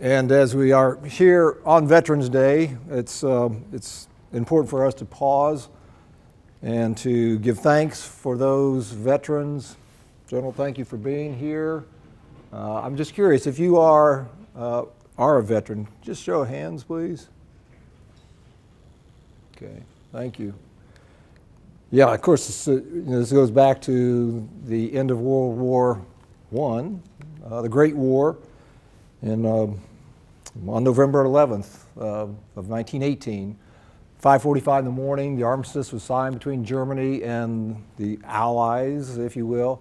And as we are here on Veterans Day, it's important for us to pause and to give thanks for those veterans. General, thank you for being here. I'm just curious, if you are a veteran, just show of hands, please. Okay, thank you. Yeah, of course, this goes back to the end of World War I, the Great War, on November 11th of 1918. 5:45 in the morning, the armistice was signed between Germany and the Allies, if you will.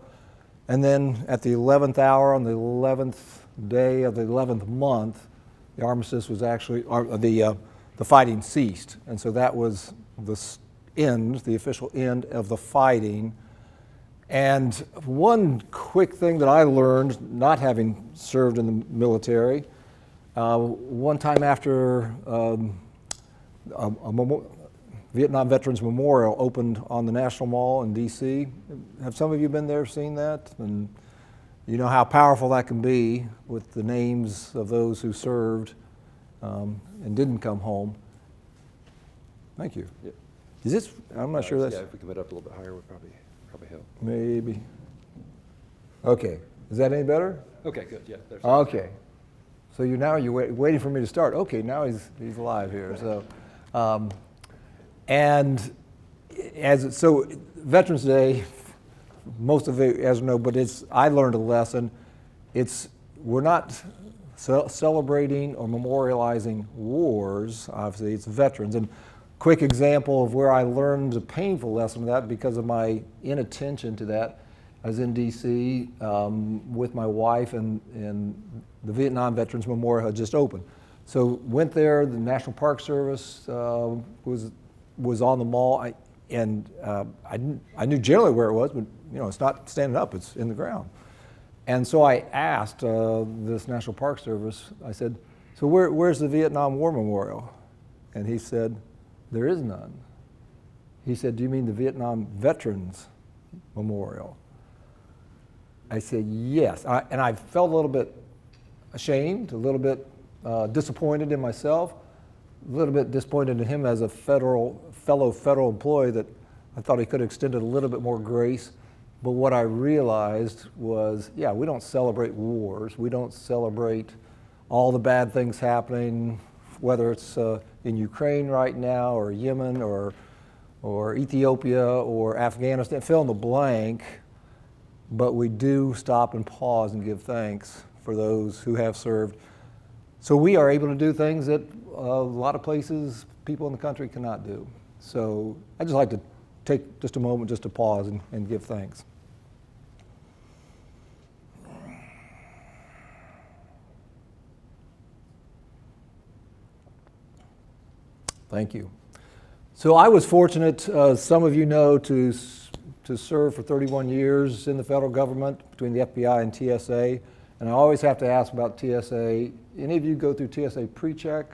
And then at the 11th hour, on the 11th day of the 11th month, the armistice was actually, the fighting ceased. And so that was the official end of the fighting. And one quick thing that I learned, not having served in the military, one time after a Vietnam Veterans Memorial opened on the National Mall in D.C. Have some of you been there, seen that? And you know how powerful that can be with the names of those who served and didn't come home. Thank you. Yep. Is this, I'm not sure that's... Yeah, if we come it up a little bit higher, would probably help. Maybe. Okay, is that any better? Okay, good, yeah. Okay. So you're waiting for me to start. Okay, now he's alive here. So, so Veterans Day, most of it, as you know, but I learned a lesson. We're not celebrating or memorializing wars. Obviously, it's veterans. And quick example of where I learned a painful lesson of that because of my inattention to that. I was in D.C. With my wife, and the Vietnam Veterans Memorial had just opened. So went there. The National Park Service was on the mall, I knew generally where it was, but it's not standing up; it's in the ground. And so I asked this National Park Service. I said, "So where's the Vietnam War Memorial?" And he said, "There is none." He said, "Do you mean the Vietnam Veterans Memorial?" I said, "Yes." And I felt a little bit ashamed, a little bit disappointed in myself, a little bit disappointed in him as a fellow federal employee that I thought he could have extended a little bit more grace. But what I realized was, yeah, we don't celebrate wars. We don't celebrate all the bad things happening, whether it's in Ukraine right now or Yemen or Ethiopia or Afghanistan, fill in the blank. But we do stop and pause and give thanks for those who have served. So we are able to do things that a lot of places, people in the country cannot do. So I'd just like to take just a moment just to pause and give thanks. Thank you. So I was fortunate, some of you know, to serve for 31 years in the federal government between the FBI and TSA. And I always have to ask about TSA. Any of you go through TSA pre-check?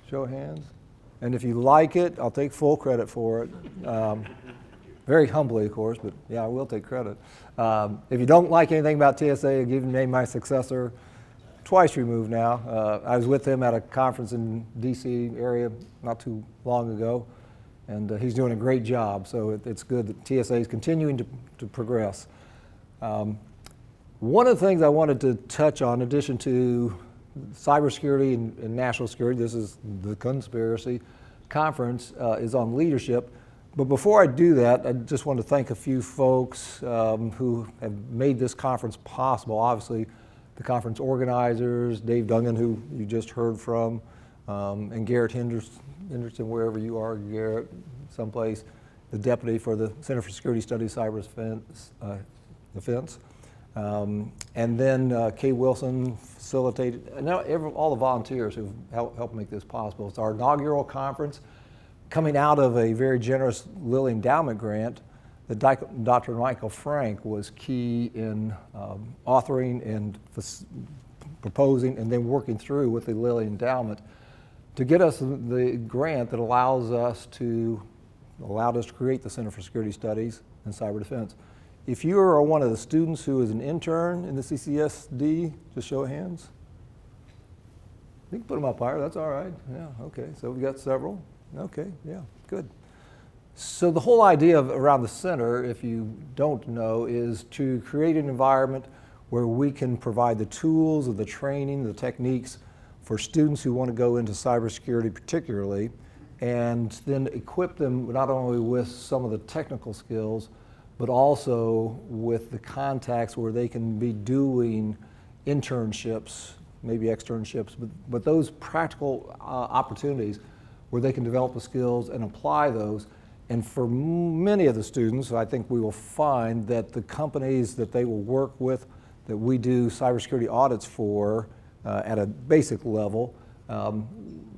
Show of hands. And if you like it, I'll take full credit for it. Very humbly, of course, but yeah, I will take credit. If you don't like anything about TSA, I'll give you name my successor. Twice removed now. I was with him at a conference in D.C. area not too long ago. And he's doing a great job, so it's good that TSA is continuing to progress. One of the things I wanted to touch on, in addition to cybersecurity and national security, this is the CONspiracy conference, is on leadership. But before I do that, I just want to thank a few folks who have made this conference possible. Obviously, the conference organizers, Dave Dungan, who you just heard from, and Garrett Henderson, wherever you are, Garrett, someplace, the deputy for the Center for Security Studies, Cyber Defense. And then Kay Wilson facilitated, and now all the volunteers who've helped make this possible. It's our inaugural conference coming out of a very generous Lilly Endowment grant that Dr. Michael Frank was key in authoring and proposing and then working through with the Lilly Endowment to get us the grant that allowed us to create the Center for Security Studies and Cyber Defense. If you are one of the students who is an intern in the CCSD, just show of hands. You can put them up higher, that's all right. Yeah, okay, so we got several. Okay, yeah, good. So the whole idea around the center, if you don't know, is to create an environment where we can provide the tools, the training, the techniques for students who want to go into cybersecurity particularly, and then equip them not only with some of the technical skills, but also with the contacts where they can be doing internships, maybe externships, but those practical opportunities where they can develop the skills and apply those. And for many of the students, I think we will find that the companies that they will work with, that we do cybersecurity audits for at a basic level,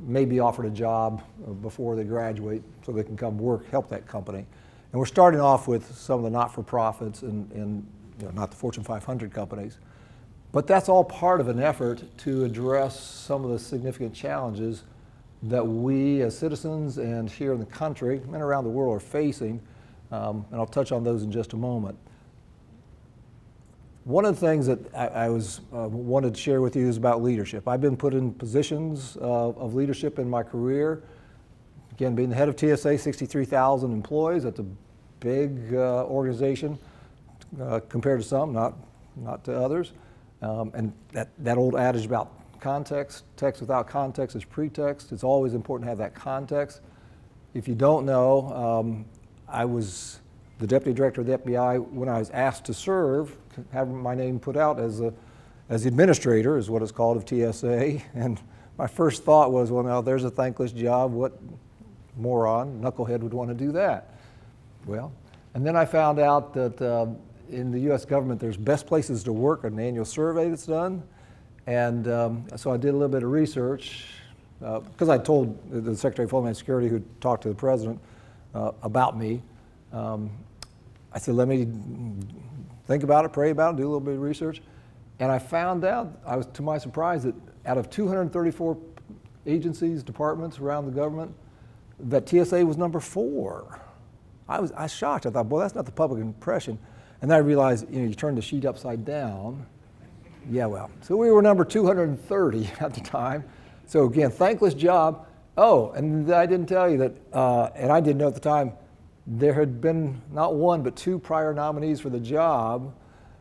may be offered a job before they graduate so they can come work, help that company. And we're starting off with some of the not-for-profits and not the Fortune 500 companies. But that's all part of an effort to address some of the significant challenges that we as citizens and here in the country and around the world are facing, and I'll touch on those in just a moment. One of the things that I wanted to share with you is about leadership. I've been put in positions of leadership in my career. Again, being the head of TSA, 63,000 employees, that's a big organization compared to some, not to others. And that old adage about context, text without context is pretext. It's always important to have that context. If you don't know, I was the deputy director of the FBI when I was asked to serve, have my name put out as the administrator, is what it's called, of TSA. And my first thought was, well, now there's a thankless job. What moron, knucklehead would want to do that? Well, and then I found out that in the U.S. government, there's best places to work, an annual survey that's done. And so I did a little bit of research because I told the Secretary of Homeland Security who talked to the President about me. I said, let me think about it, pray about it, do a little bit of research. And I found out, I was to my surprise, that out of 234 agencies, departments around the government, that TSA was number 4. I was shocked. I thought, well, that's not the public impression. And then I realized, you turn the sheet upside down. Yeah, well, so we were number 230 at the time. So again, thankless job. Oh, and I didn't tell you that, and I didn't know at the time, there had been not one, but 2 prior nominees for the job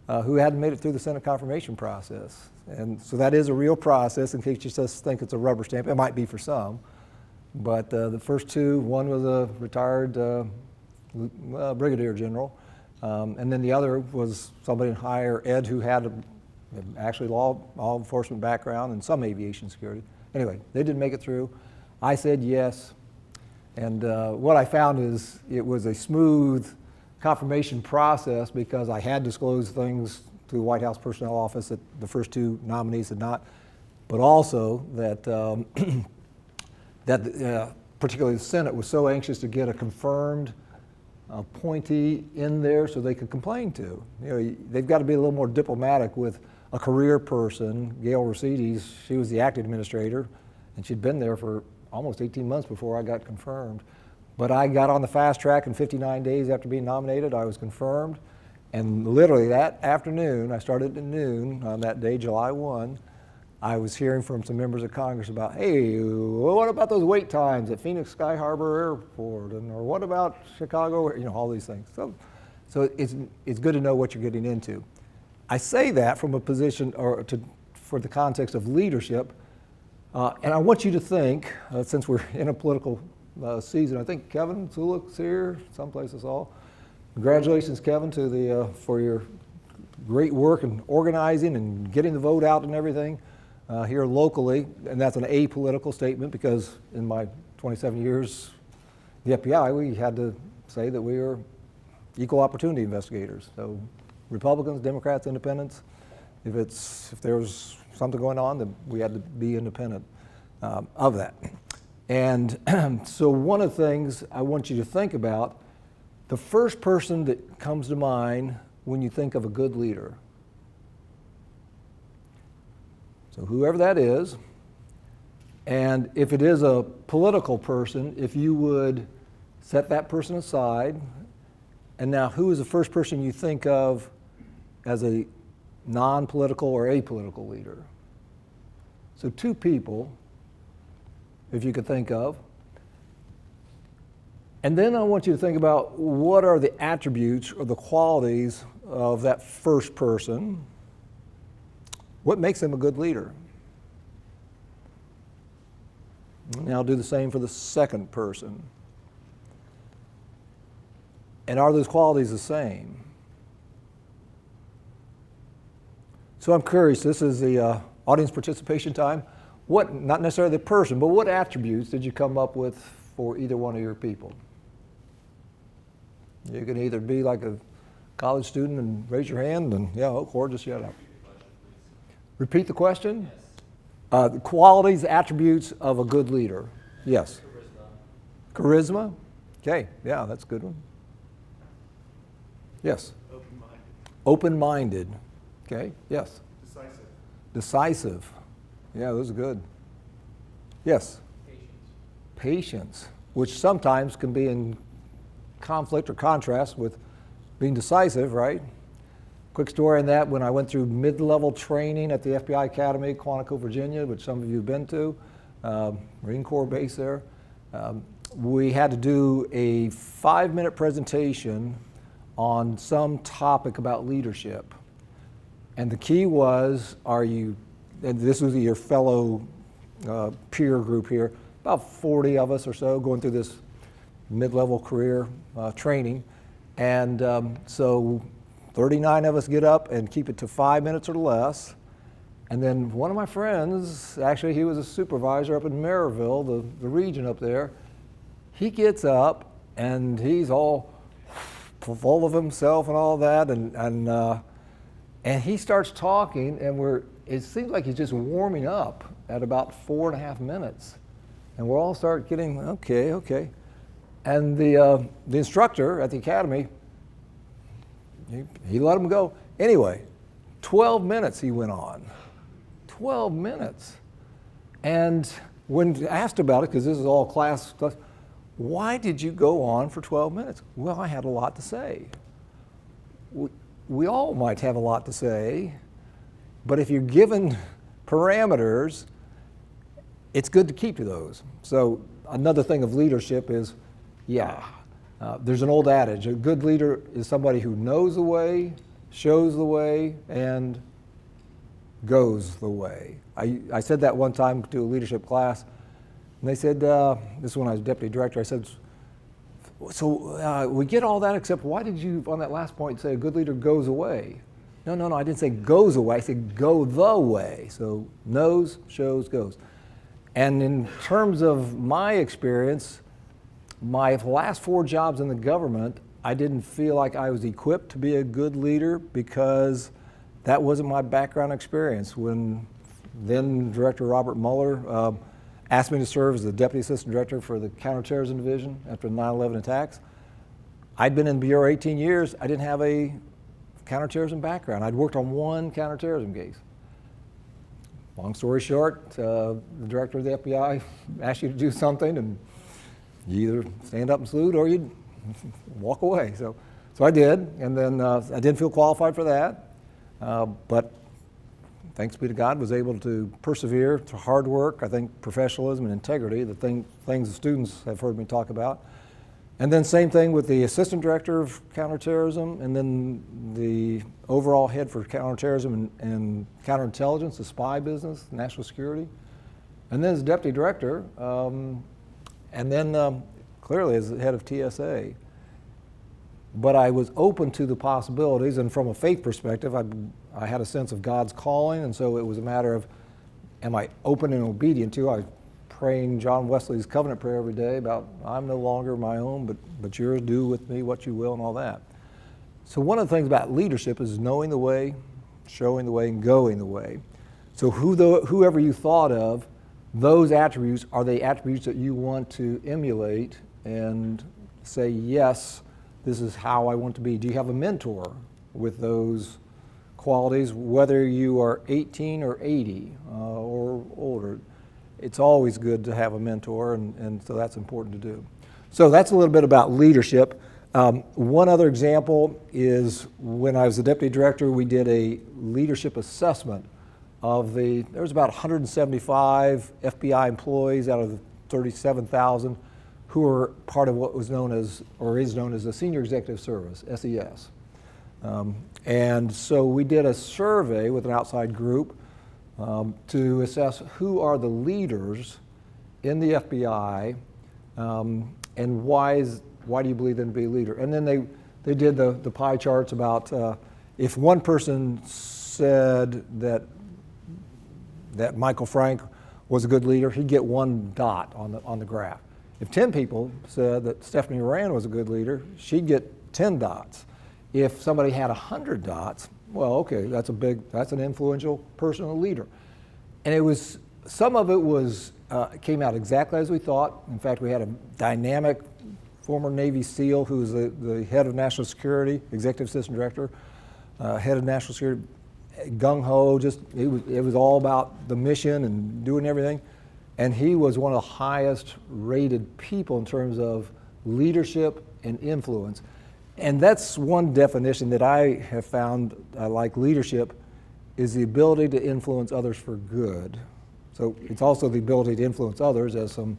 who hadn't made it through the Senate confirmation process. And so that is a real process in case you just think it's a rubber stamp. It might be for some. But the first 2, one was a retired brigadier general, and then the other was somebody in higher ed who had actually law enforcement background and some aviation security. Anyway, they didn't make it through. I said yes. And what I found is it was a smooth confirmation process because I had disclosed things to the White House Personnel Office that the first 2 nominees had not, but also that particularly the Senate was so anxious to get a confirmed appointee in there so they could complain to. They've got to be a little more diplomatic with a career person. Gail Rosides, she was the acting administrator, and she'd been there for almost 18 months before I got confirmed. But I got on the fast track in 59 days after being nominated. I was confirmed. And literally that afternoon, I started at noon on that day, July 1, I was hearing from some members of Congress about, hey, what about those wait times at Phoenix Sky Harbor Airport? Or what about Chicago? All these things. So it's good to know what you're getting into. I say that from a position for the context of leadership. And I want you to think, since we're in a political season, I think Kevin Zulik's here, someplace us all. Congratulations, Kevin, for your great work in organizing and getting the vote out and everything here locally. And that's an apolitical statement because in my 27 years the FBI, we had to say that we are equal opportunity investigators. So Republicans, Democrats, Independents, if there was something going on, then we had to be independent of that. And so one of the things I want you to think about, the first person that comes to mind when you think of a good leader. So whoever that is, and if it is a political person, if you would set that person aside, and now who is the first person you think of as a non-political or apolitical leader? So 2 people, if you could think of. And then I want you to think about what are the attributes or the qualities of that first person. What makes them a good leader? And I'll do the same for the second person. And are those qualities the same? So I'm curious, this is the audience participation time. What, not necessarily the person, but what attributes did you come up with for either one of your people? You can either be like a college student and raise your hand and, yeah, or just shut up. Repeat the question? Yes. The qualities, attributes of a good leader. Yes. Charisma. Charisma? Okay, yeah, that's a good one. Yes. Open-minded. Open-minded. Okay, yes. Decisive. Decisive. Yeah, those are good. Yes. Patience. Patience, which sometimes can be in conflict or contrast with being decisive, right? Quick story on that, when I went through mid-level training at the FBI Academy, Quantico, Virginia, which some of you have been to, Marine Corps base there, we had to do a 5-minute presentation on some topic about leadership. And the key was, and this was your fellow peer group here, about 40 of us or so going through this mid-level career training. And so 39 of us get up and keep it to 5 minutes or less. And then one of my friends, actually he was a supervisor up in Maryville, the region up there, he gets up and he's all full of himself and all that, and he starts talking, and it seems like he's just warming up at about 4.5 minutes. And we're all start getting, okay. And the instructor at the academy, he let him go. Anyway, 12 minutes he went on. 12 minutes. And when asked about it, because this is all class, why did you go on for 12 minutes? Well, I had a lot to say. We all might have a lot to say, but if you're given parameters, it's good to keep to those. So another thing of leadership is, there's an old adage, a good leader is somebody who knows the way, shows the way, and goes the way. I said that one time to a leadership class, and they said, this is when I was deputy director, I said, so we get all that, except why did you, on that last point, say a good leader goes away? No, I didn't say goes away, I said go the way. So knows, shows, goes. And in terms of my experience, my last 4 jobs in the government, I didn't feel like I was equipped to be a good leader because that wasn't my background experience. When then Director Robert Mueller asked me to serve as the Deputy Assistant Director for the Counterterrorism Division after the 9/11 attacks, I'd been in the Bureau 18 years. I didn't have a counterterrorism background. I'd worked on 1 counterterrorism case. Long story short, the Director of the FBI asked you to do something, and you either stand up and salute or you'd walk away. So I did, and then I didn't feel qualified for that, but thanks be to God, was able to persevere through hard work, I think professionalism and integrity, the things the students have heard me talk about. And then same thing with the Assistant Director of Counterterrorism, and then the overall head for counterterrorism and counterintelligence, the spy business, national security. And then as Deputy Director, and then clearly as the head of TSA. But I was open to the possibilities, and from a faith perspective, I had a sense of God's calling, and so it was a matter of, am I open and obedient to? I was praying John Wesley's covenant prayer every day about, I'm no longer my own, but yours, do with me what you will, and all that. So one of the things about leadership is knowing the way, showing the way, and going the way. So whoever you thought of, those attributes are the attributes that you want to emulate and say, yes, this is how I want to be. Do you have a mentor with those qualities, whether you are 18 or 80 or older? It's always good to have a mentor, and so that's important to do. So that's a little bit about leadership. One other example is when I was the Deputy Director, we did a leadership assessment there was about 175 FBI employees out of the 37,000 who were part of what was known as, or is known as, the Senior Executive Service, SES. And so we did a survey with an outside group to assess who are the leaders in the FBI, and why do you believe them to be a leader? And then they did the pie charts about if one person said that Michael Frank was a good leader, he'd get 1 dot on the graph. If 10 people said that Stephanie Moran was a good leader, she'd get 10 dots. If somebody had 100 dots, well, okay, that's an influential person, a leader. And some of it came out exactly as we thought. In fact, we had a dynamic former Navy SEAL who was the head of national security, executive assistant director, head of national security, gung-ho, it was all about the mission and doing everything. And he was one of the highest rated people in terms of leadership and influence. And that's one definition that I have found like leadership is the ability to influence others for good. So it's also the ability to influence others, as some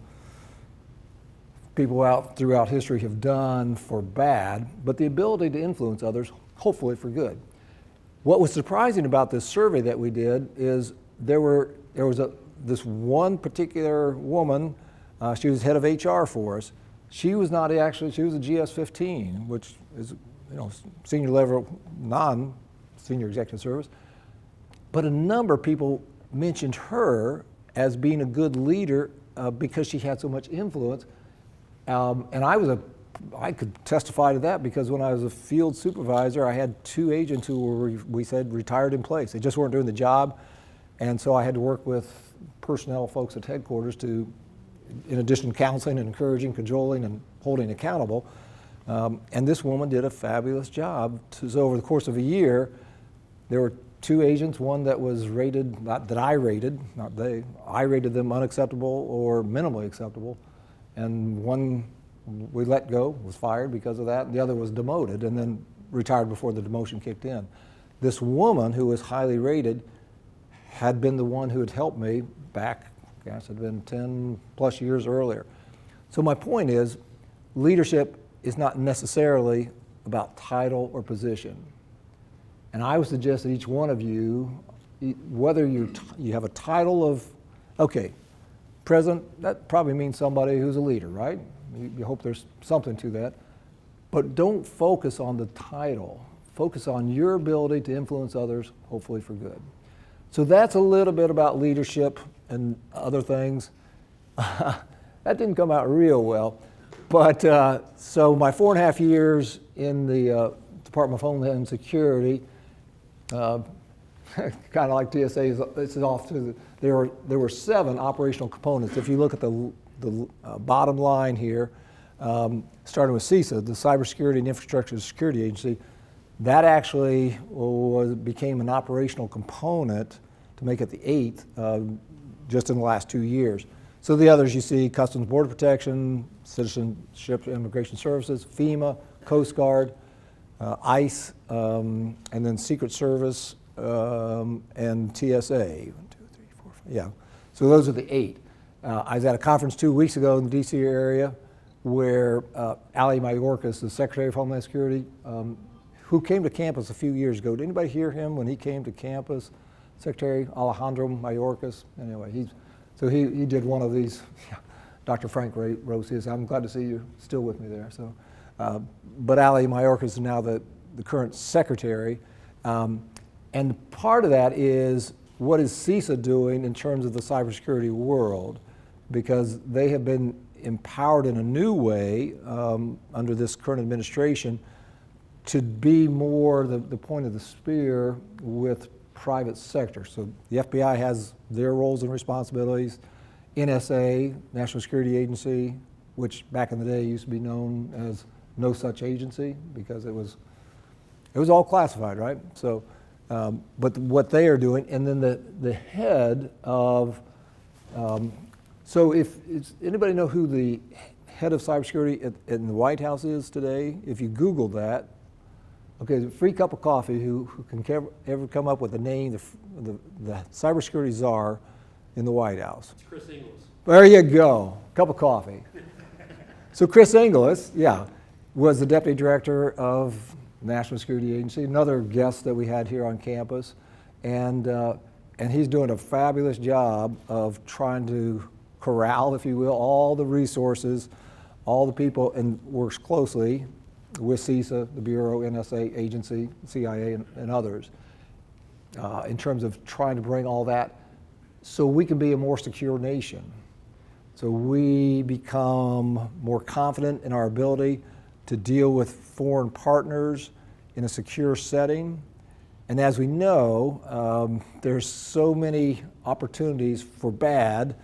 people throughout history have done, for bad, but the ability to influence others, hopefully for good. What was surprising about this survey that we did is there was this one particular woman, she was head of HR for us. She was not actually, she was a GS-15, which is, senior level, non-senior executive service. But a number of people mentioned her as being a good leader because she had so much influence. And I could testify to that because when I was a field supervisor, I had 2 agents who were, we said, retired in place. They just weren't doing the job. And so I had to work with personnel folks at headquarters to, in addition to counseling and encouraging, cajoling, and holding accountable. And this woman did a fabulous job. So over the course of a year, there were 2 agents, one that was rated, not that I rated, not they, I rated them unacceptable or minimally acceptable. And one we let go, was fired because of that. And the other was demoted and then retired before the demotion kicked in. This woman who was highly rated had been the one who had helped me back, I guess it had been 10 plus years earlier. So my point is, leadership is not necessarily about title or position. And I would suggest that each one of you, whether you have a title of, okay, president, that probably means somebody who's a leader, right? You hope there's something to that. But don't focus on the title. Focus on your ability to influence others, hopefully for good. So that's a little bit about leadership and other things. That didn't come out real well. But so my 4.5 years in the Department of Homeland Security, kind of like TSA, this is off to there were 7 operational components. If you look at the bottom line here, starting with CISA, the Cybersecurity and Infrastructure Security Agency, that actually became an operational component to make it the 8th just in the last 2 years. So the others you see, Customs Border Protection, Citizenship and Immigration Services, FEMA, Coast Guard, ICE, and then Secret Service and TSA. 1, 2, 3, 4, 5, yeah. So those are the 8. I was at a conference 2 weeks ago in the DC area where Ali Mayorkas, the Secretary of Homeland Security, who came to campus a few years ago. Did anybody hear him when he came to campus? Secretary Alejandro Mayorkas. Anyway, he did one of these. Dr. Frank wrote his. I'm glad to see you still with me there. So, but Ali Mayorkas is now the current secretary, and part of that is what is CISA doing in terms of the cybersecurity world, because they have been empowered in a new way under this current administration to be more the point of the spear with private sector. So the FBI has their roles and responsibilities. NSA, National Security Agency, which back in the day used to be known as no such agency because it was all classified, right? So, but what they are doing, and then the head of, so anybody know who the head of cybersecurity in the White House is today? If you Google that, Okay, the free cup of coffee, who can ever come up with the name, the cybersecurity czar in the White House? It's Chris Ingles. There you go, cup of coffee. So Chris Ingles, yeah, was the Deputy Director of National Security Agency, another guest that we had here on campus, and he's doing a fabulous job of trying to corral, if you will, all the resources, all the people, and works closely with CISA, the Bureau, NSA agency, CIA, and others, in terms of trying to bring all that so we can be a more secure nation. So we become more confident in our ability to deal with foreign partners in a secure setting. And as we know, there's so many opportunities for bad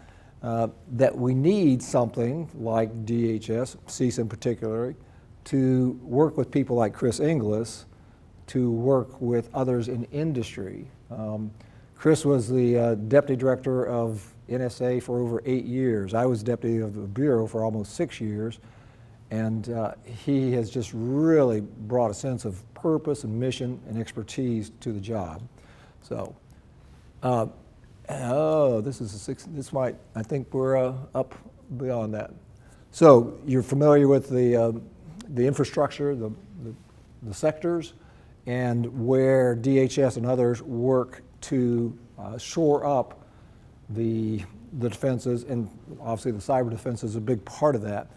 that we need something like DHS, CISA in particular, to work with people like Chris Ingles, to work with others in industry. Chris was the Deputy Director of NSA for over 8 years. I was Deputy of the Bureau for almost 6 years. And he has just really brought a sense of purpose and mission and expertise to the job. So, this is a six. This might. I think we're up beyond that. So you're familiar with the infrastructure, the sectors, and where DHS and others work to shore up the defenses, and obviously the cyber defense is a big part of that.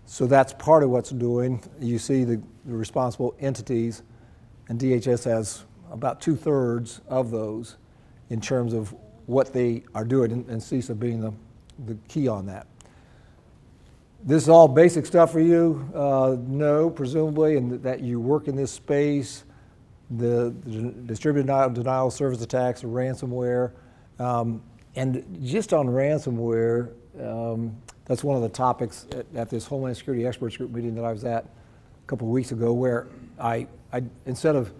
So that's part of what's doing. You see the responsible entities, and DHS has about 2/3 of those in terms of what they are doing, and CISA being the key on that. This is all basic stuff for you? No, presumably, and that you work in this space, the distributed denial of service attacks, ransomware, and just on ransomware, that's one of the topics at this Homeland Security Experts Group meeting that I was at a couple of weeks ago, where I instead of,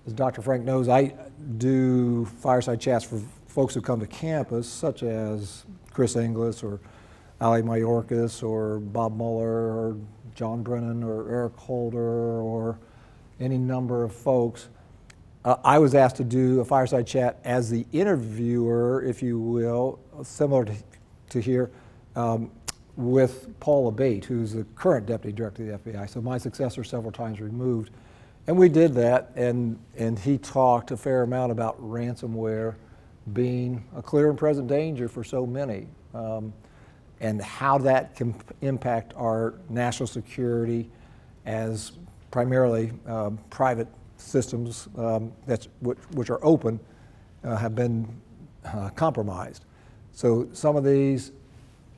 as Dr. Frank knows, I do fireside chats for folks who come to campus, such as Chris Ingles or Ali Mayorkas or Bob Mueller or John Brennan or Eric Holder or any number of folks. I was asked to do a fireside chat as the interviewer, if you will, similar to here, with Paul Abate, who's the current Deputy Director of the FBI, so my successor several times removed. And we did that, and he talked a fair amount about ransomware being a clear and present danger for so many, and how that can impact our national security as primarily private systems which are open have been compromised. So some of these,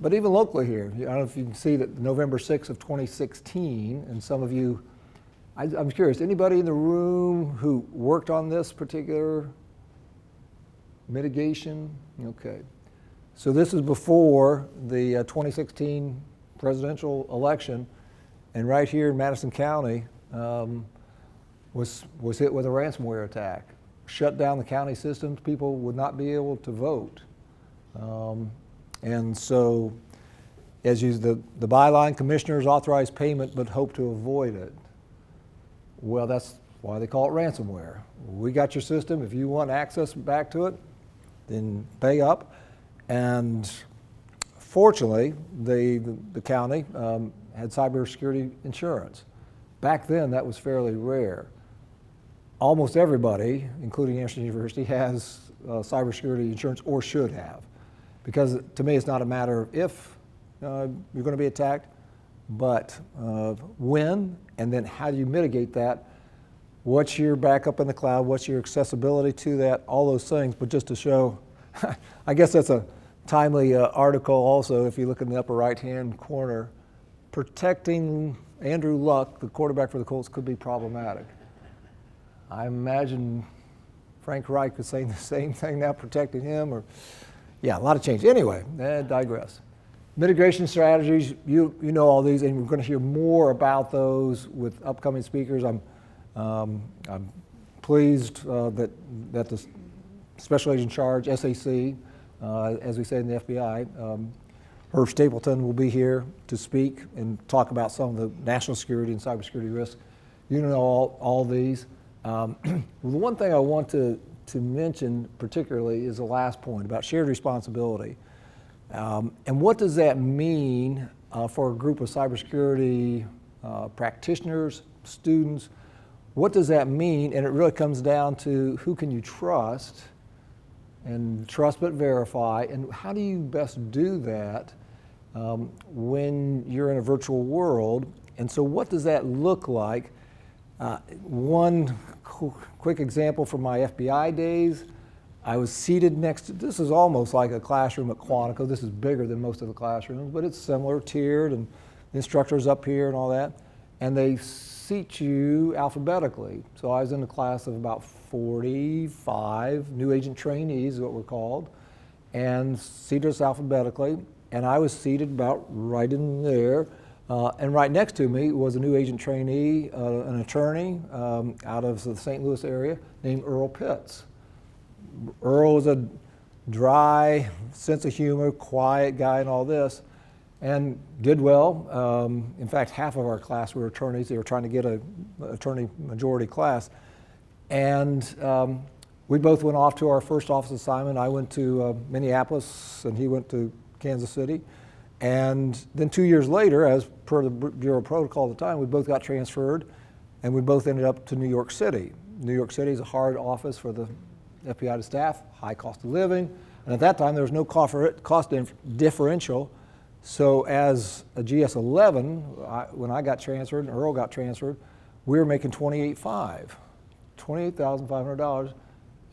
but even locally here, I don't know if you can see that November 6th of 2016, and some of you, I'm curious, anybody in the room who worked on this particular mitigation? Okay. So this is before the 2016 presidential election, and right here in Madison County was hit with a ransomware attack. Shut down the county systems, people would not be able to vote. And so, as you, the byline, commissioners authorize payment but hope to avoid it. Well, that's why they call it ransomware. We got your system. If you want access back to it, then pay up. And fortunately, the county had cybersecurity insurance. Back then, that was fairly rare. Almost everybody, including Anderson University, has cybersecurity insurance or should have. Because to me, it's not a matter of if you're going to be attacked, but when, and then how do you mitigate that? What's your backup in the cloud? What's your accessibility to that? All those things. But just to show, I guess that's a timely article also, if you look in the upper right-hand corner, protecting Andrew Luck, the quarterback for the Colts, could be problematic. I imagine Frank Reich is saying the same thing now, protecting him, or yeah, a lot of change. Anyway, I digress. Mitigation strategies, you know all these, and we're going to hear more about those with upcoming speakers. I'm pleased that the Special Agent in Charge, SAC, as we say in the FBI, Herb Stapleton will be here to speak and talk about some of the national security and cybersecurity risks. You know all these. The one thing I want to mention particularly is the last point about shared responsibility. And what does that mean for a group of cybersecurity practitioners, students? What does that mean? And it really comes down to who can you trust, and trust but verify, and how do you best do that when you're in a virtual world? And so what does that look like? One quick example from my FBI days, I was seated next to, this is almost like a classroom at Quantico. This is bigger than most of the classrooms, but it's similar, tiered, and the instructor's up here and all that. And they seat you alphabetically. So I was in a class of about 45 new agent trainees, is what we're called, and seated us alphabetically. And I was seated about right in there. And right next to me was a new agent trainee, an attorney out of the St. Louis area named Earl Pitts. Earl was a dry sense of humor, quiet guy and all this, and did well. In fact, half of our class were attorneys. They were trying to get an attorney majority class. And we both went off to our first office assignment. I went to Minneapolis and he went to Kansas City. And then 2 years later, as per the Bureau protocol at the time, we both got transferred and we both ended up to New York City. New York City is a hard office for the FBI to staff, high cost of living. And at that time, there was no cost differential. So as a GS-11, when I got transferred and Earl got transferred, we were making $28,500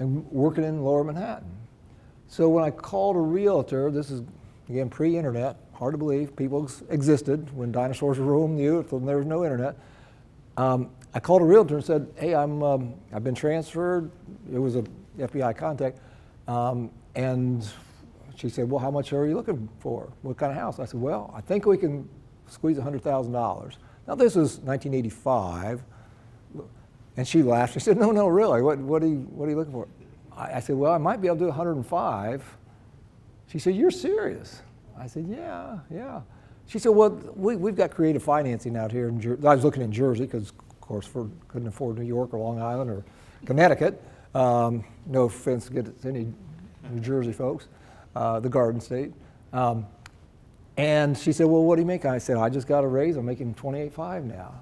and working in lower Manhattan. So when I called a realtor, this is again pre-internet, hard to believe, people existed when dinosaurs were roaming the earth and there was no internet. I called a realtor and said, hey, I've been transferred. It was a FBI contact. And she said, well, how much are you looking for? What kind of house? I said, well, I think we can squeeze $100,000. Now this was 1985. And she laughed. She said, no, really, what are you looking for? I said, well, I might be able to do 105. She said, you're serious? I said, yeah. She said, well, we've got creative financing out here in Jersey. I was looking in Jersey because, of course, couldn't afford New York or Long Island or Connecticut. No offense to any New Jersey folks, the Garden State. And she said, well, what do you make? I said, I just got a raise. I'm making $28,500 now.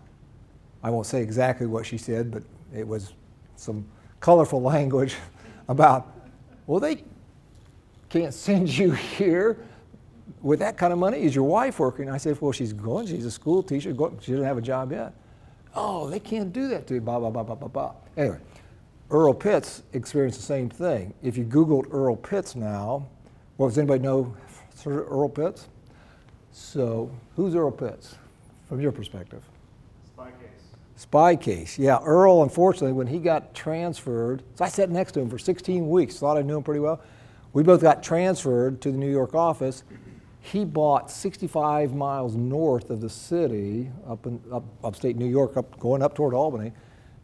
I won't say exactly what she said, but it was some colorful language about, well, they can't send you here with that kind of money. Is your wife working? I said, well, she's going. She's a school teacher. She doesn't have a job yet. Oh, they can't do that to you, blah, blah, blah, blah, blah, blah. Anyway, Earl Pitts experienced the same thing. If you Googled Earl Pitts now, well, does anybody know Earl Pitts? So who's Earl Pitts from your perspective? Spy case, yeah. Earl, unfortunately, when he got transferred, so I sat next to him for 16 weeks, thought I knew him pretty well. We both got transferred to the New York office. He bought 65 miles north of the city, upstate New York, going up toward Albany.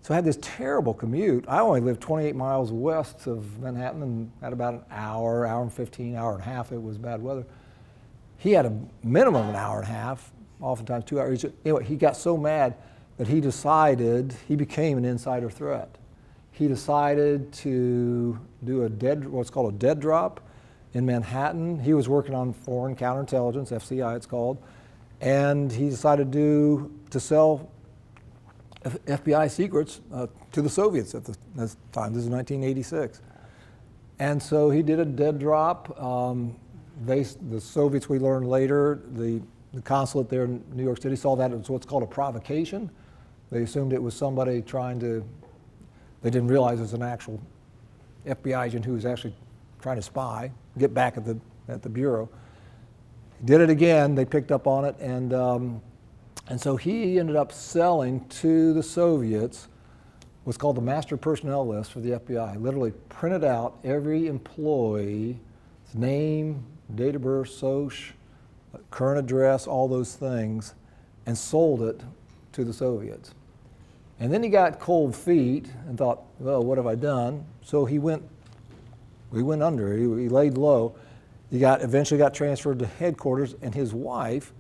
So I had this terrible commute. I only lived 28 miles west of Manhattan and had about an hour and 15, hour and a half. It was bad weather. He had a minimum of an hour and a half, oftentimes 2 hours. Anyway, he got so mad that he decided, he became an insider threat. He decided to do what's called a dead drop in Manhattan. He was working on foreign counterintelligence, FCI it's called, and he decided to sell FBI secrets to the Soviets at the time. This is 1986. And so he did a dead drop. The Soviets, we learned later, the consulate there in New York City saw that as what's called a provocation. They assumed it was somebody they didn't realize it was an actual FBI agent who was actually trying to spy, get back at the Bureau. He did it again, they picked up on it, and so he ended up selling to the Soviets what's called the master personnel list for the FBI. Literally printed out every employee's name, date of birth, SOCH, current address, all those things, and sold it to the Soviets. And then he got cold feet and thought, well, what have I done? So we went under, he laid low. He eventually got transferred to headquarters, and his wife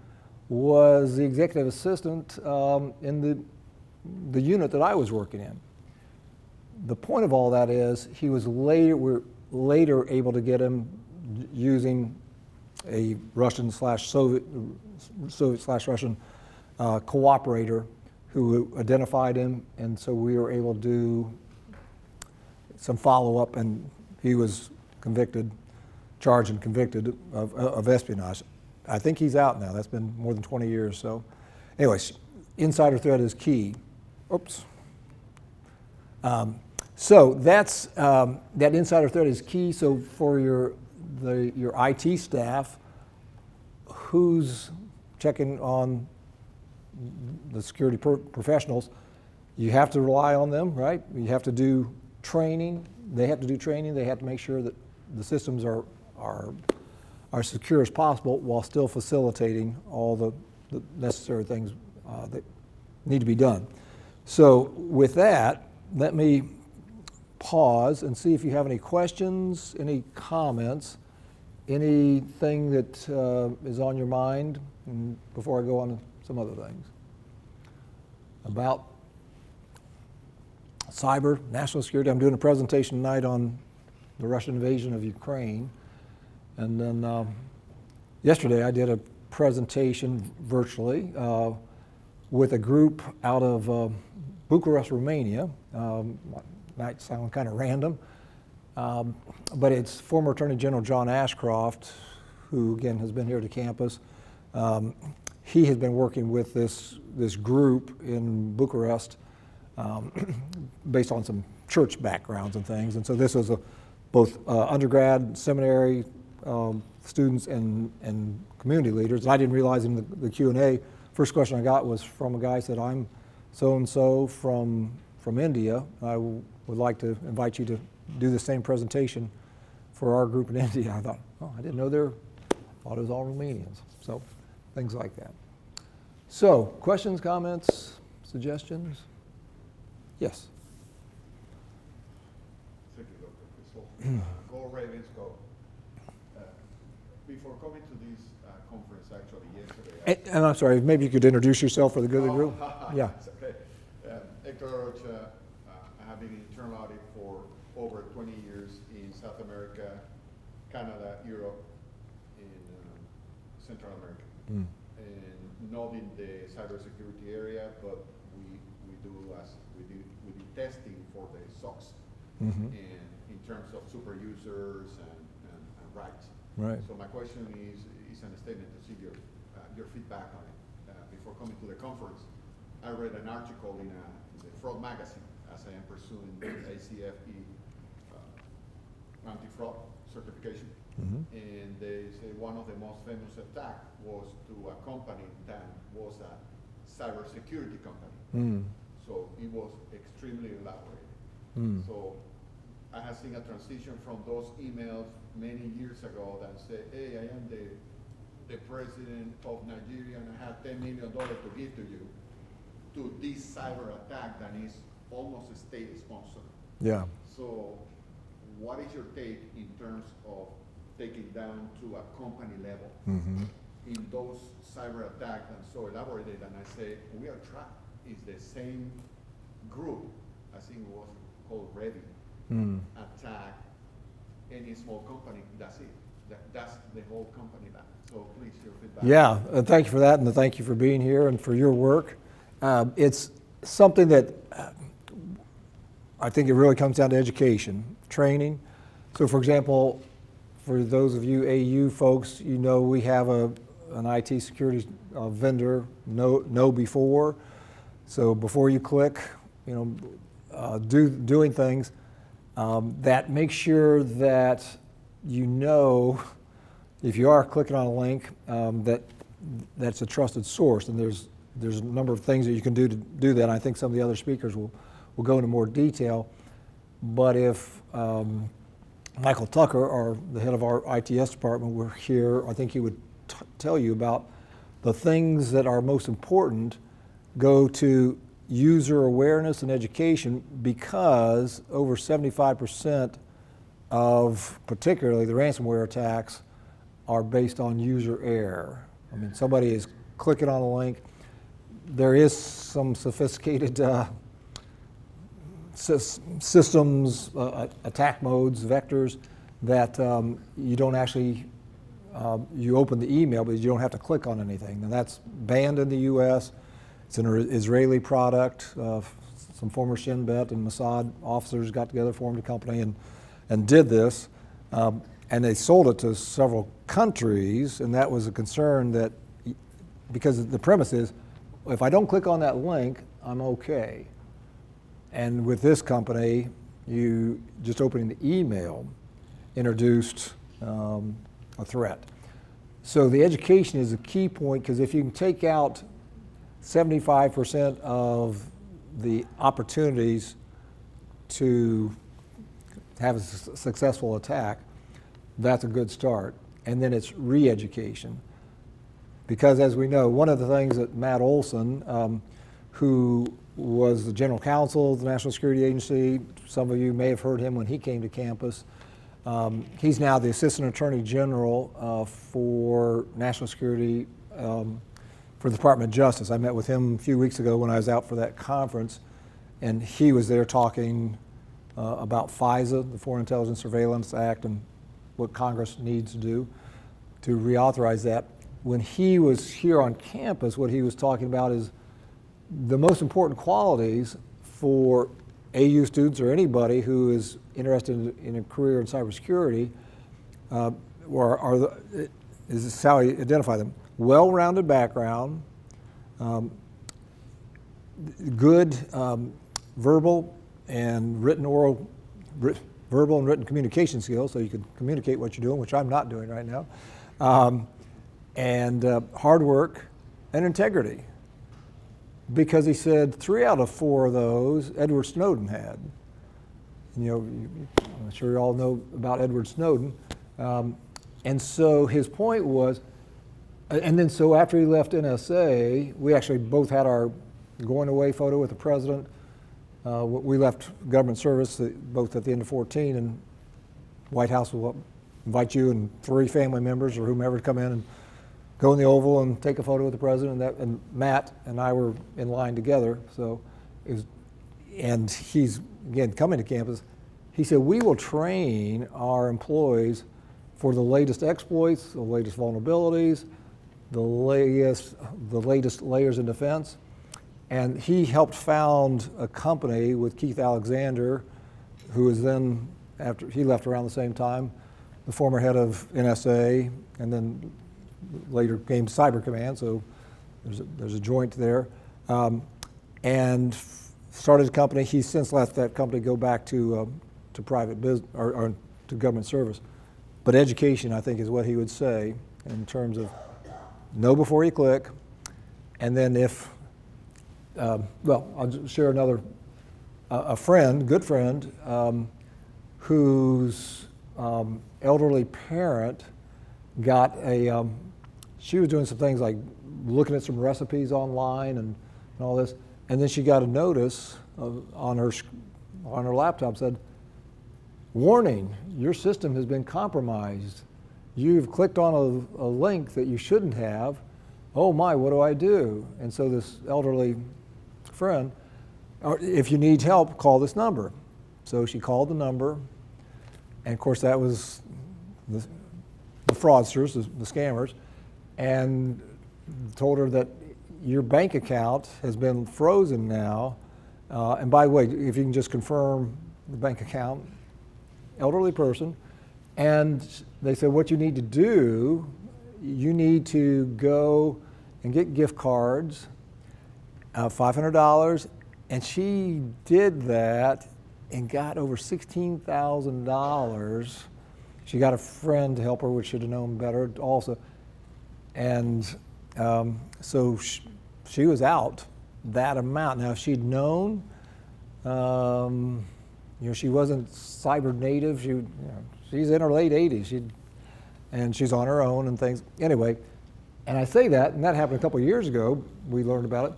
was the executive assistant in the unit that I was working in. the point of all that is he was we're later able to get him using a Soviet/Russian cooperator who identified him, and so we were able to do some follow-up, and he was charged and convicted of espionage. I think he's out now. That's been more than 20 years. So anyways, insider threat is key. Oops. So that's, that insider threat is key. So for your IT staff, who's checking on the security professionals? You have to rely on them, right? You have to do training. They have to do training. They have to make sure that the systems are secure as possible while still facilitating all the necessary things that need to be done. So with that, let me pause and see if you have any questions, any comments, anything that is on your mind before I go on to some other things. About cyber, national security. I'm doing a presentation tonight on the Russian invasion of Ukraine. And then yesterday I did a presentation virtually with a group out of Bucharest, Romania. Might sound kind of random, but it's former Attorney General John Ashcroft, who again has been here to campus. He has been working with this group in Bucharest based on some church backgrounds and things. And so this was both undergrad, seminary students and community leaders. And I didn't realize in the Q&A, first question I got was from a guy who said, I'm so-and-so from India. I would like to invite you to do the same presentation for our group in India. I thought, oh, I didn't know thought it was all Romanians. So things like that. So questions, comments, suggestions? Yes. Thank you, Dr. Pistole. Go Ravens, go. Before coming to this conference, actually yesterday. And I'm sorry, maybe you could introduce yourself for the good of the group. Yeah. It's okay. Hector Rocha, I have been in internal audit for over 20 years in South America, Canada, Europe, in Central America. And not in the cybersecurity area, but we do testing for the SOCs, and in terms of super users and rights. Right. So my question is an statement to see your feedback on it. Before coming to the conference, I read an article in the Fraud magazine as I am pursuing the ACFE anti-fraud certification. And they say one of the most famous attacks was to a company that was a cybersecurity company. So it was extremely elaborate. So I have seen a transition from those emails many years ago that say, hey, I am the president of Nigeria and I have $10 million to give to you, to this cyber attack that is almost a state sponsor. Yeah. So what is your take in terms of taking down to a company level in those cyber attacks and so elaborated? And I say, we are trapped. It's the same group, I think it was called Ready, attack any small company, that's it. That's the whole company back. So please, your feedback. Yeah, thank you for that, and thank you for being here and for your work. It's something that I think it really comes down to education, training. So for example, for those of you AU folks, you know we have an IT security vendor, know before. So before you click, doing things, that make sure that you know if you are clicking on a link that's a trusted source, and there's a number of things that you can do to do that. I think some of the other speakers will go into more detail. But if Michael Tucker, the head of our ITS department, were here, I think he would tell you about the things that are most important go to user awareness and education, because over 75% of particularly the ransomware attacks are based on user error. I mean, somebody is clicking on a link. There is some sophisticated systems, attack modes, vectors that you don't actually, you open the email, but you don't have to click on anything. And that's banned in the U.S. It's an Israeli product. Some former Shin Bet and Mossad officers got together, formed a company, and did this. And they sold it to several countries, and that was a concern that, because the premise is, if I don't click on that link, I'm okay. And with this company, you just opening the email introduced a threat. So the education is a key point, because if you can take out 75% of the opportunities to have a successful attack, that's a good start. And then it's re-education. Because as we know, one of the things that Matt Olson, who was the general counsel of the National Security Agency, some of you may have heard him when he came to campus. He's now the Assistant Attorney General for National Security for the Department of Justice. I met with him a few weeks ago when I was out for that conference, and he was there talking about FISA, the Foreign Intelligence Surveillance Act, and what Congress needs to do to reauthorize that. When he was here on campus, what he was talking about is the most important qualities for AU students or anybody who is interested in a career in cybersecurity, is how you identify them. Well-rounded background, good verbal and written communication skills, so you can communicate what you're doing, which I'm not doing right now, and hard work and integrity. Because he said 3 out of 4 of those Edward Snowden had. You know, I'm sure you all know about Edward Snowden. And so his point was, and then so after he left NSA, we actually both had our going away photo with the president. We left government service both at the end of 14, and White House will invite you and 3 family members or whomever to come in and go in the Oval and take a photo with the president. And Matt and I were in line together. So, and he's again coming to campus. He said, we will train our employees for the latest exploits, the latest vulnerabilities, the latest layers in defense. And he helped found a company with Keith Alexander, who was then, after he left around the same time, the former head of NSA, and then later came Cyber Command, so there's a joint there. And started a company. He's since left that company, go back to private business or to government service. But education, I think, is what he would say in terms of know before you click, and then if, well, I'll just share another, a friend, good friend, whose elderly parent got a, she was doing some things like looking at some recipes online and all this, and then she got a notice on her laptop said, warning, your system has been compromised. You've clicked on a link that you shouldn't have. Oh my, what do I do? And so this elderly friend, if you need help, call this number. So she called the number, and of course that was the fraudsters, the scammers, and told her that your bank account has been frozen now. And by the way, if you can just confirm the bank account, elderly person, and they said what you need to do, you need to go and get gift cards, $500, and she did that and got over $16,000. She got a friend to help her, which should have known better also. And so she was out that amount. Now, if she'd known, you know, she wasn't cyber native. She's in her late 80s. And she's on her own and things. Anyway, and I say that, and that happened a couple of years ago. We learned about it.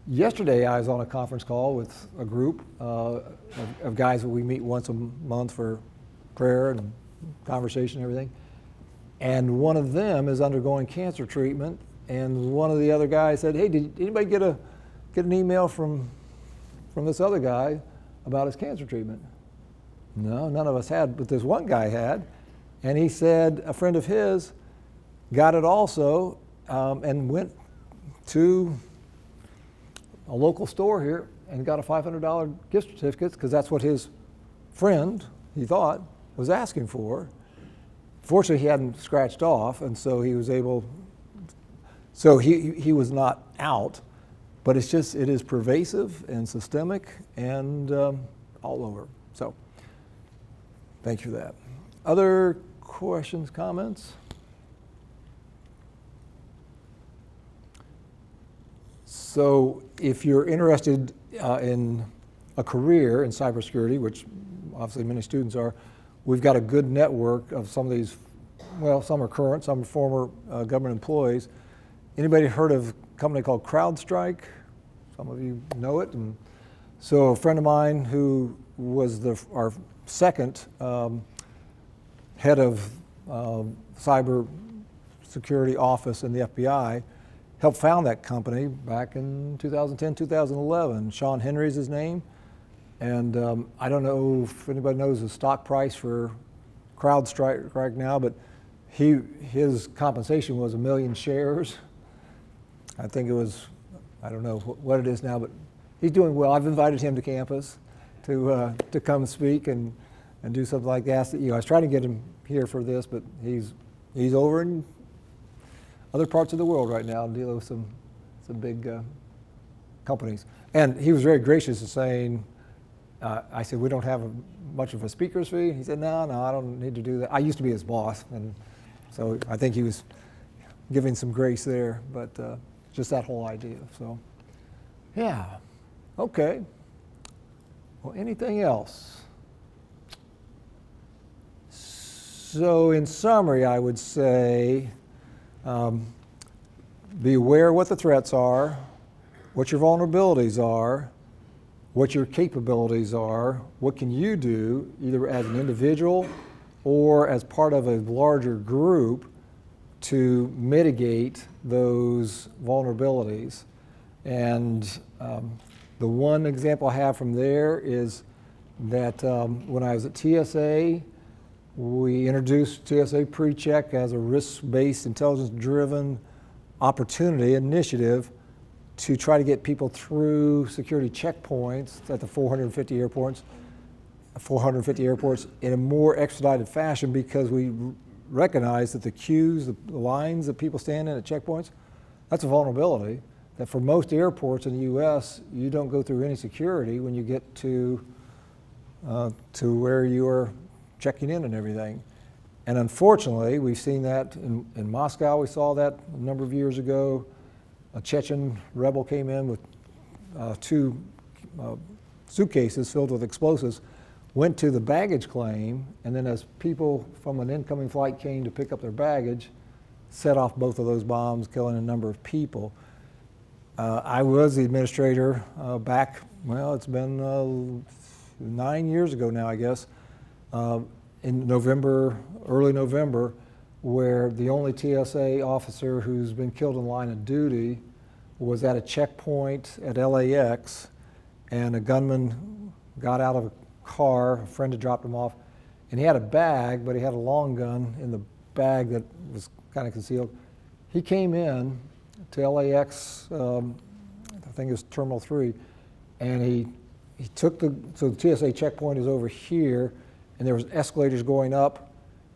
Yesterday, I was on a conference call with a group of guys that we meet once a month for prayer and conversation and everything. And one of them is undergoing cancer treatment. And one of the other guys said, hey, did anybody get an email from this other guy about his cancer treatment? No, none of us had, but this one guy had. And he said a friend of his got it also and went to a local store here and got a $500 gift certificate because that's what his friend, he thought, was asking for. Fortunately, he hadn't scratched off, and so he was able, so he was not out, but it is pervasive and systemic and all over. So thank you for that. Other questions, comments? So if you're interested in a career in cybersecurity, which obviously many students are, we've got a good network of some of these, well, some are current, some are former government employees. Anybody heard of a company called CrowdStrike? Some of you know it. And so a friend of mine who was our second head of cyber security office in the FBI helped found that company back in 2010, 2011. Sean Henry's his name. And I don't know if anybody knows the stock price for CrowdStrike right now, but his compensation was 1 million shares. I think it was, I don't know what it is now, but he's doing well. I've invited him to campus to come speak and do something like that. You know, I was trying to get him here for this, but he's over in other parts of the world right now dealing with some big companies. And he was very gracious in saying, I said, we don't have much of a speaker's fee. He said, no, I don't need to do that. I used to be his boss, and so I think he was giving some grace there, but just that whole idea. So, yeah, okay. Well, anything else? So in summary, I would say, be aware what the threats are, what your vulnerabilities are, what your capabilities are, what can you do, either as an individual or as part of a larger group to mitigate those vulnerabilities. And the one example I have from there is that when I was at TSA, we introduced TSA PreCheck as a risk-based, intelligence-driven opportunity initiative to try to get people through security checkpoints at the 450 airports in a more expedited fashion, because we recognize that the queues, the lines that people stand in at checkpoints, that's a vulnerability that for most airports in the U.S., you don't go through any security when you get to where you are checking in and everything. And unfortunately, we've seen that in Moscow. We saw that a number of years ago. A Chechen rebel came in with 2 suitcases filled with explosives, went to the baggage claim, and then as people from an incoming flight came to pick up their baggage, set off both of those bombs, killing a number of people. I was the administrator back, well, it's been 9 years ago now, I guess, in November, early November, where the only TSA officer who's been killed in line of duty was at a checkpoint at LAX, and a gunman got out of a car, a friend had dropped him off, and he had a bag, but he had a long gun in the bag that was kind of concealed. He came in to LAX, I think it was Terminal 3, and he took so the TSA checkpoint is over here, and there was escalators going up,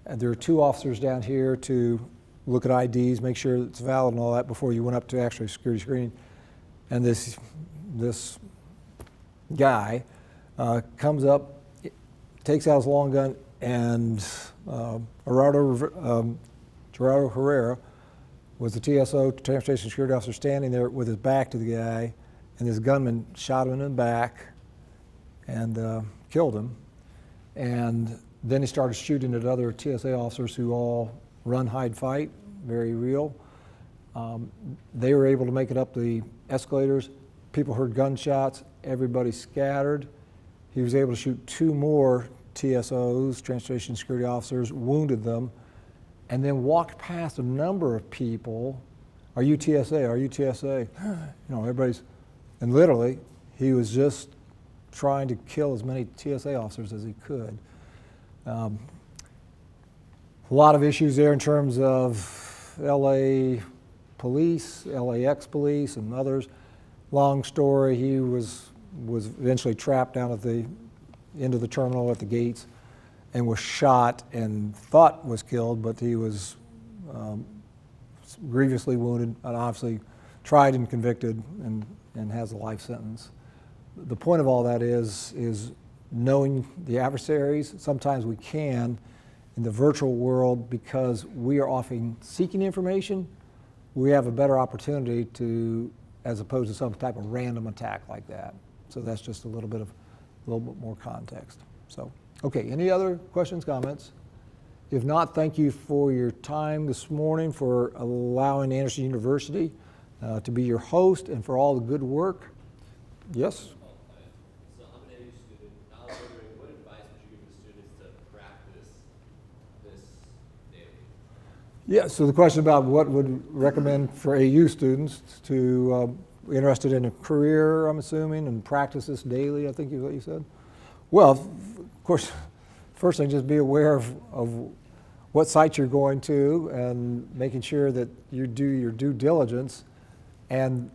and there were 2 officers down here to look at IDs, make sure it's valid and all that before you went up to actually security screening. And this guy comes up, takes out his long gun, and Gerardo Herrera was the TSO, Transportation Security Officer, standing there with his back to the guy, and this gunman shot him in the back and killed him. And then he started shooting at other TSA officers who all run, hide, fight, very real. They were able to make it up the escalators. People heard gunshots, everybody scattered. He was able to shoot 2 more TSOs, Transportation Security Officers, wounded them, and then walked past a number of people. Are you TSA? Are you TSA? You know, everybody's, and literally, he was just trying to kill as many TSA officers as he could. A lot of issues there in terms of LA police, LAX police, and others. Long story, he was eventually trapped down at the end of the terminal at the gates and was shot and thought was killed, but he was grievously wounded and obviously tried and convicted and has a life sentence. The point of all that is knowing the adversaries. Sometimes we can in the virtual world, because we are often seeking information, we have a better opportunity to, as opposed to some type of random attack like that. So that's just a little bit more context. So, okay, any other questions, comments? If not, thank you for your time this morning, for allowing Anderson University to be your host, and for all the good work. Yes? So I'm an AU student. I was wondering, what advice would you give the students to practice this daily? Yeah, so the question about what would recommend for AU students to interested in a career, I'm assuming, and practice this daily, I think is what you said. Well, of course, first thing, just be aware of what sites you're going to and making sure that you do your due diligence. And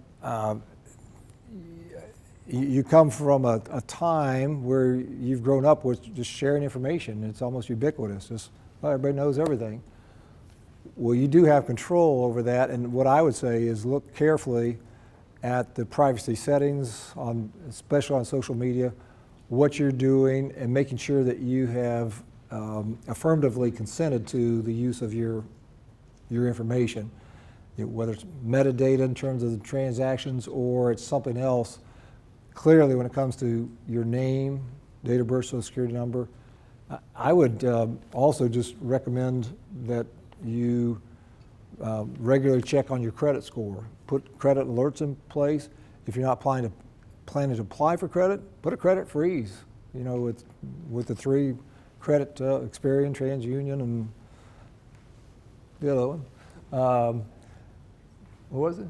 you come from a time where you've grown up with just sharing information. It's almost ubiquitous. Just, well, everybody knows everything. Well, you do have control over that, and what I would say is look carefully at the privacy settings, especially on social media, what you're doing, and making sure that you have affirmatively consented to the use of your information. Whether it's metadata in terms of the transactions or it's something else. Clearly, when it comes to your name, date of birth, social security number, I would also just recommend that you regularly check on your credit score. Put credit alerts in place. If you're not planning to apply for credit, put a credit freeze. You know, with the 3 credit, Experian, TransUnion, and the other one. What was it?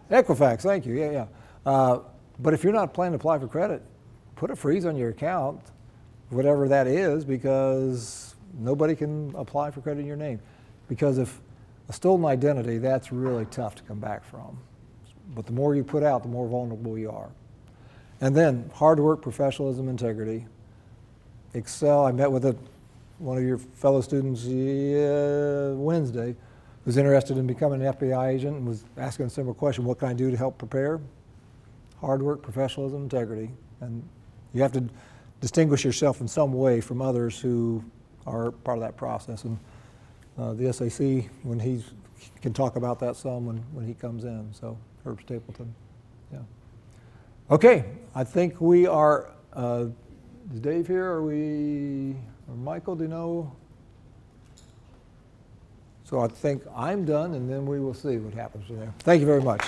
Equifax, thank you, yeah. But if you're not planning to apply for credit, put a freeze on your account, whatever that is, because nobody can apply for credit in your name. Because if a stolen identity, that's really tough to come back from. But the more you put out, the more vulnerable you are. And then hard work, professionalism, integrity. Excel. I met with one of your fellow students Wednesday, who's interested in becoming an FBI agent and was asking a similar question, what can I do to help prepare? Hard work, professionalism, integrity. And you have to distinguish yourself in some way from others who are part of that process. And the SAC, when he can talk about that some when he comes in. So Herb Stapleton, yeah. Okay, I think we are, is Dave here? Or Michael, do you know? So I think I'm done, and then we will see what happens from there. Thank you very much.